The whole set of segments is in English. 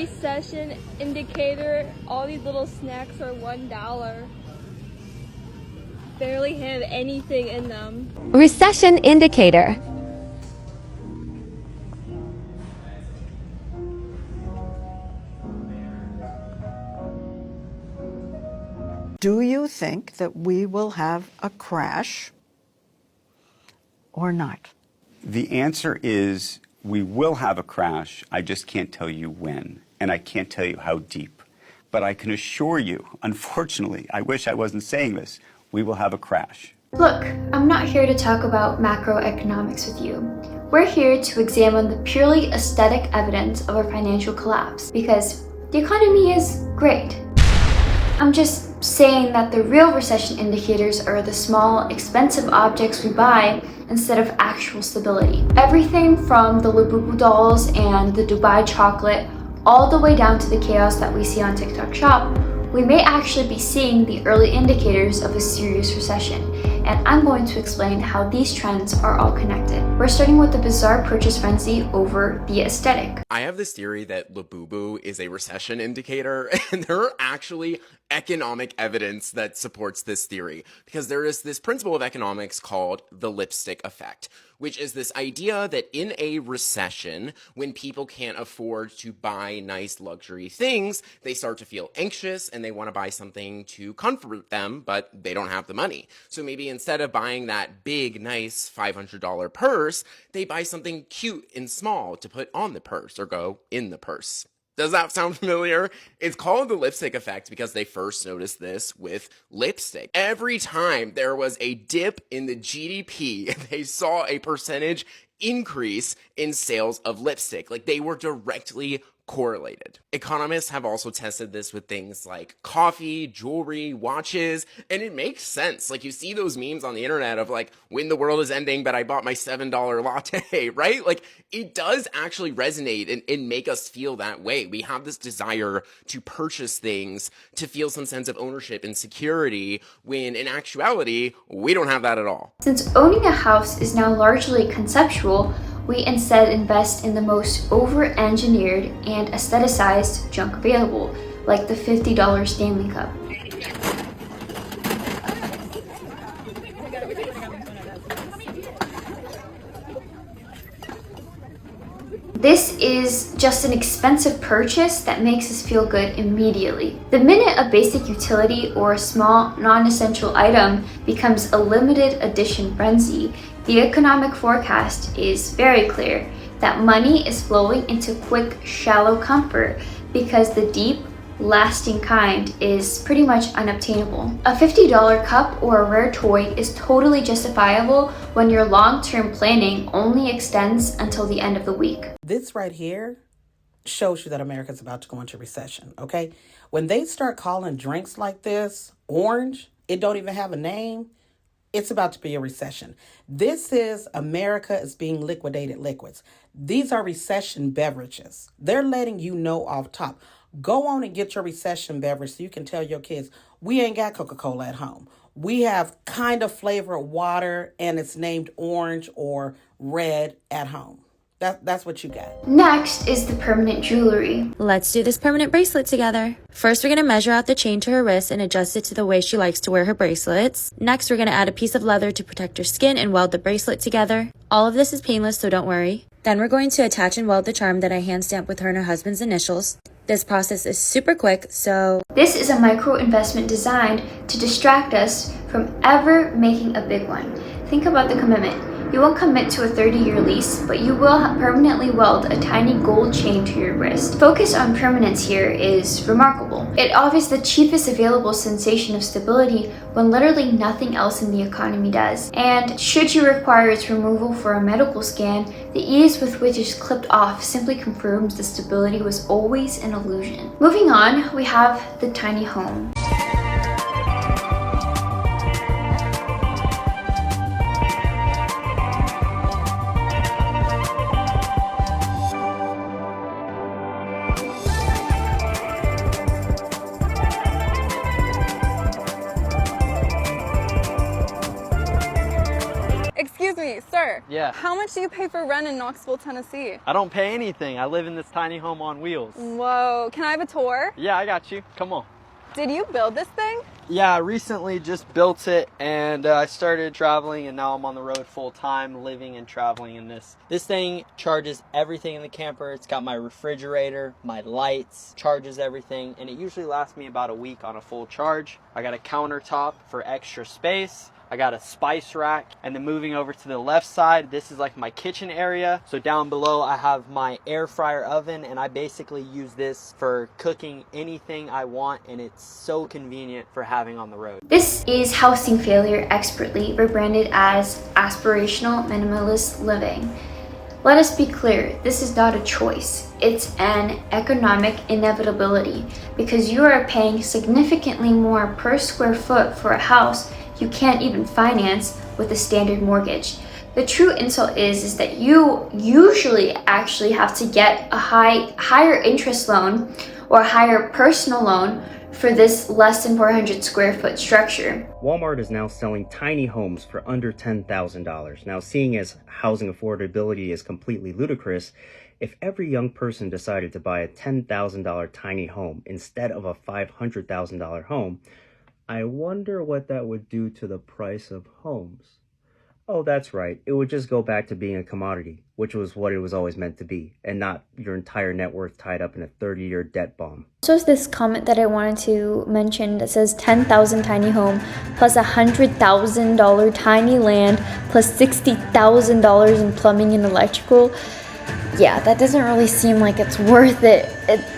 recession indicator, all these little snacks are $1. Barely have anything in them. Recession indicator. Do you think that we will have a crash or not? The answer is we will have a crash. I just can't tell you when, and I can't tell you how deep. But I can assure you, unfortunately, I wish I wasn't saying this, we will have a crash. Look, I'm not here to talk about macroeconomics with you. We're here to examine the purely aesthetic evidence of a financial collapse because the economy is great. I'm just saying that the real recession indicators are the small, expensive objects we buy instead of actual stability. Everything from the Labubu dolls and the Dubai chocolate all the way down to the chaos that we see on TikTok Shop, we may actually be seeing the early indicators of a serious recession, and I'm going to explain how these trends are all connected. We're starting with the bizarre purchase frenzy over the aesthetic. I have this theory that Labubu is a recession indicator, and there are actually economic evidence that supports this theory, because there is this principle of economics called the lipstick effect, which is this idea that in a recession, when people can't afford to buy nice luxury things, they start to feel anxious and they want to buy something to comfort them, but they don't have the money. So maybe instead of buying that big, nice $500 purse, they buy something cute and small to put on the purse or go in the purse. Does that sound familiar? It's called the lipstick effect because they first noticed this with lipstick. Every time there was a dip in the GDP, they saw a percentage increase in sales of lipstick. Like, they were directly correlated. Economists have also tested this with things like coffee, jewelry, watches, and it makes sense. Like, you see those memes on the internet of like, when the world is ending, but I bought my $7 latte, right? Like, it does actually resonate and make us feel that way. We have this desire to purchase things to feel some sense of ownership and security, when in actuality, we don't have that at all. Since owning a house is now largely conceptual, we instead invest in the most over-engineered and aestheticized junk available, like the $50 Stanley Cup. This is just an expensive purchase that makes us feel good immediately. The minute a basic utility or a small, non-essential item becomes a limited edition frenzy, the economic forecast is very clear that money is flowing into quick, shallow comfort because the deep, lasting kind is pretty much unobtainable. A $50 cup or a rare toy is totally justifiable when your long-term planning only extends until the end of the week. This right here shows you that America's about to go into recession, okay? When they start calling drinks like this orange, it don't even have a name, it's about to be a recession. This is America is being liquidated liquids. These are recession beverages. They're letting you know off top. Go on and get your recession beverage so you can tell your kids, we ain't got Coca-Cola at home. We have kind of flavored water and it's named orange or red at home. That's what you got. Next is the permanent jewelry. Let's do this permanent bracelet together. First, we're going to measure out the chain to her wrist and adjust it to the way she likes to wear her bracelets. Next, we're going to add a piece of leather to protect her skin and weld the bracelet together. All of this is painless, so don't worry. Then we're going to attach and weld the charm that I hand stamped with her and her husband's initials. This process is super quick, so... This is a micro investment designed to distract us from ever making a big one. Think about the commitment. You won't commit to a 30-year lease, but you will permanently weld a tiny gold chain to your wrist. Focus on permanence here is remarkable. It offers the cheapest available sensation of stability when literally nothing else in the economy does. And should you require its removal for a medical scan, the ease with which it's clipped off simply confirms the stability was always an illusion. Moving on, we have the tiny home. Excuse me, me, sir. Yeah. How much do you pay for rent in Knoxville, Tennessee? I don't pay anything. I live in this tiny home on wheels. Whoa, can I have a tour? Yeah, I got you. Come on. Did you build this thing? Yeah, I recently just built it, and I started traveling, and now I'm on the road full time, living and traveling in this. This thing charges everything in the camper. It's got my refrigerator, my lights, charges everything, and it usually lasts me about a week on a full charge. I got a countertop for extra space. I got a spice rack, and then moving over to the left side, this is like my kitchen area. So down below I have my air fryer oven, and I basically use this for cooking anything I want, and it's so convenient for having on the road. This is housing failure expertly rebranded as aspirational minimalist living. Let us be clear, this is not a choice. It's an economic inevitability because you are paying significantly more per square foot for a house you can't even finance with a standard mortgage. The true insult is that you usually actually have to get a higher interest loan or a higher personal loan for this less than 400 square foot structure. Walmart is now selling tiny homes for under $10,000. Now, seeing as housing affordability is completely ludicrous, if every young person decided to buy a $10,000 tiny home instead of a $500,000 home, I wonder what that would do to the price of homes. Oh, that's right. It would just go back to being a commodity, which was what it was always meant to be, and not your entire net worth tied up in a 30-year debt bomb. So this comment that I wanted to mention that says 10,000 tiny home plus $100,000 tiny land plus $60,000 in plumbing and electrical. Yeah, that doesn't really seem like it's worth it.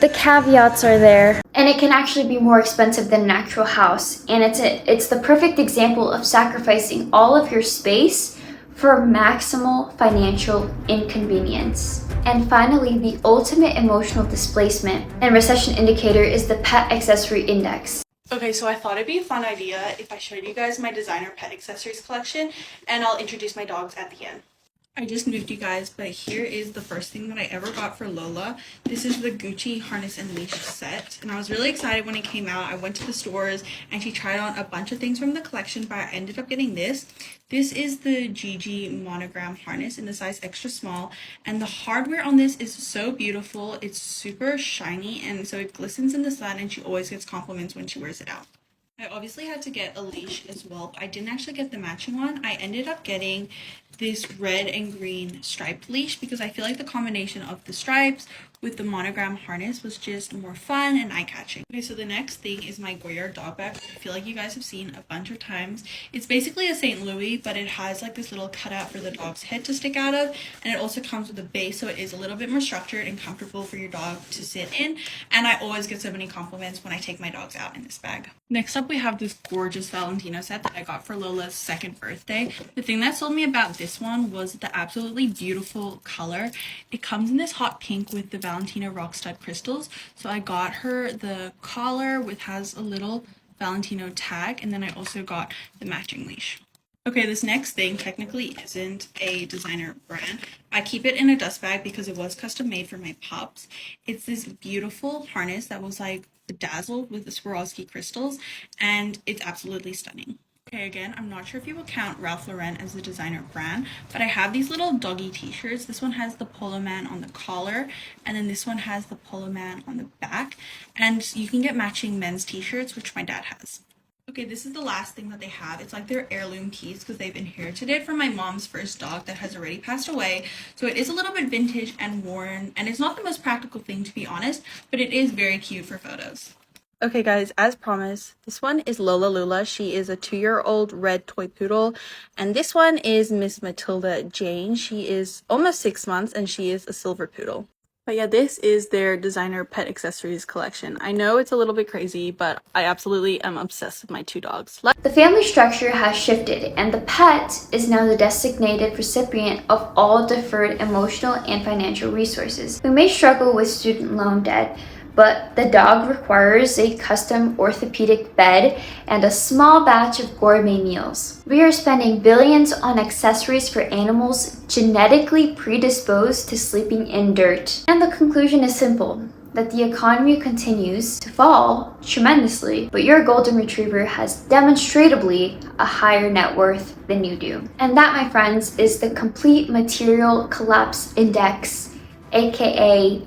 The caveats are there. And it can actually be more expensive than an actual house. And it's the perfect example of sacrificing all of your space for maximal financial inconvenience. And finally, the ultimate emotional displacement and recession indicator is the pet accessory index. Okay, so I thought it'd be a fun idea if I showed you guys my designer pet accessories collection, and I'll introduce my dogs at the end. I just moved, you guys, but here is the first thing that I ever got for Lola. This is the Gucci harness and leash set, and I was really excited when it came out. I went to the stores and she tried on a bunch of things from the collection, but I ended up getting this. This is the Gigi monogram harness in the size extra small, and the hardware on this is so beautiful. It's super shiny, and so it glistens in the sun, and she always gets compliments when she wears it out. I obviously had to get a leash as well, but I didn't actually get the matching one. I ended up getting this red and green striped leash because I feel like the combination of the stripes with the monogram harness was just more fun and eye-catching. Okay, so the next thing is my Goyard dog bag. I feel like you guys have seen a bunch of times. It's basically a St. Louis, but it has like this little cutout for the dog's head to stick out of, and it also comes with a base, so it is a little bit more structured and comfortable for your dog to sit in, and I always get so many compliments when I take my dogs out in this bag. Next up, we have this gorgeous Valentino set that I got for Lola's 2nd birthday. The thing that sold me about this one was the absolutely beautiful color. It comes in this hot pink with the Valentino rock stud crystals. So I got her the collar, which has a little Valentino tag, and then I also got the matching leash. Okay, this next thing technically isn't a designer brand. I keep it in a dust bag because it was custom made for my pups. It's this beautiful harness that was like bedazzled with the Swarovski crystals, and it's absolutely stunning. Okay, again, I'm not sure if you will count Ralph Lauren as a designer brand, but I have these little doggy t-shirts. This one has the Polo Man on the collar, and then this one has the Polo Man on the back, and you can get matching men's t-shirts, which my dad has. Okay, this is the last thing that they have. It's like their heirloom piece because they've inherited it from my mom's first dog that has already passed away. So it is a little bit vintage and worn, and it's not the most practical thing, to be honest, but it is very cute for photos. Okay guys, as promised, this one is Lola Lula. She is a 2-year-old red toy poodle, and this one is Miss Matilda Jane. She is almost 6 months, and she is a silver poodle. But yeah, this is their designer pet accessories collection. I know it's a little bit crazy, but I absolutely am obsessed with my 2 dogs. The family structure has shifted, and the pet is now the designated recipient of all deferred emotional and financial resources. We may struggle with student loan debt, but the dog requires a custom orthopedic bed and a small batch of gourmet meals. We are spending billions on accessories for animals genetically predisposed to sleeping in dirt. And the conclusion is simple. that the economy continues to fall tremendously, but your golden retriever has demonstrably a higher net worth than you do. And that, my friends, is the Complete Material Collapse Index, aka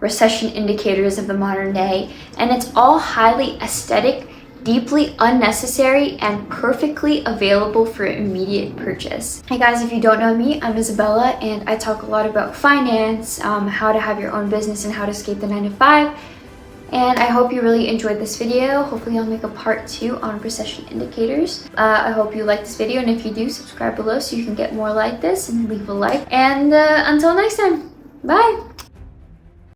recession indicators of the modern day, and it's all highly aesthetic, deeply unnecessary, and perfectly available for immediate purchase. Hey guys, if you don't know me, I'm Isabella, and I talk a lot about finance, how to have your own business, and how to escape the 9-to-5. And I hope you really enjoyed this video. Hopefully I'll make a part 2 on recession indicators. I hope you liked this video, and if you do, subscribe below so you can get more like this and leave a like. And until next time, bye!